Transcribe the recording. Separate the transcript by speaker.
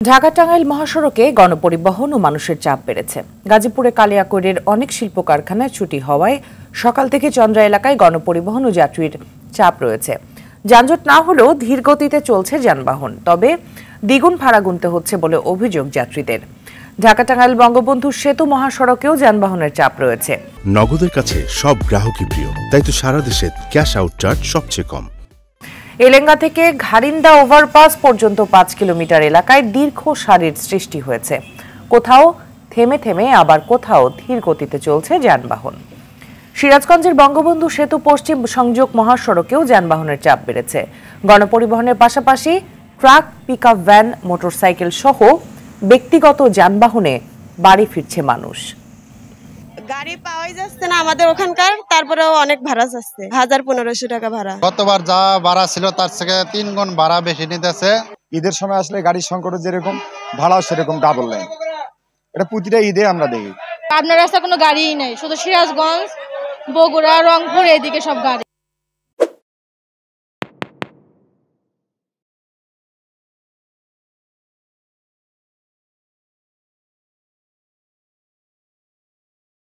Speaker 1: ঢাকা-টাঙ্গাইল মহাসড়কে গণপরিবহন ও মানুষের চাপ বেড়েছে। গাজীপুরে কালিয়াকৈরের অনেক শিল্প কারখানায় ছুটি হওয়ায় সকাল থেকে চন্দ্রা এলাকায় গণপরিবহন ও যাত্রীর চাপ রয়েছে। যানজট না হলেও ধীর গতিতে চলছে যানবাহন, তবে দ্বিগুণ ভাড়া গুনতে হচ্ছে বলে অভিযোগ যাত্রীদের। ঢাকা-টাঙ্গাইল বঙ্গবন্ধু সেতু মহাসড়কেও যানবাহনের চাপ রয়েছে।
Speaker 2: নগদের কাছে সব গ্রাহকই প্রিয়, তাই তো সারা দেশে ক্যাশ আউট চার্জ সবচেয়ে কম।
Speaker 1: এলেঙ্গা থেকে ঘারিন্দা ওভারপাস পর্যন্ত 5 কিলোমিটার এলাকায় দীর্ঘ সারির সৃষ্টি হয়েছে। কোথাও থেমে থেমে আবার কোথাও ধীর গতিতে চলছে যানবাহন। সিরাজগঞ্জের বঙ্গবন্ধু সেতু পশ্চিম সংযোগ মহাসড়কেও যানবাহনের চাপ বেড়েছে। গণপরিবহনের পাশাপাশি ট্রাক, পিকআপ ভ্যান, মোটরসাইকেল সহ ব্যক্তিগত যানবাহনে বাড়ি ফিরছে মানুষ।
Speaker 3: গাড়ি পাওয়াই যাচ্ছে না আমাদের ওখানকার, তারপরেও অনেক ভাড়া যাচ্ছে, 1500 টাকা ভাড়া।
Speaker 4: গতবার যা ভাড়া ছিল তার থেকে 3 গুণ ভাড়া বেশি নিতেছে।
Speaker 5: ঈদের সময় আসলে গাড়ির সংকট যেরকম, ভাড়াও সেরকম ডাবল নেয়। এটা প্রতিটা ঈদে আমরা দেখি।
Speaker 6: আপনার রাস্তা কোনো গাড়িই নেই, শুধু সিরাজগঞ্জ, বগুড়া, রংপুর এদিকে সব গাড়ি।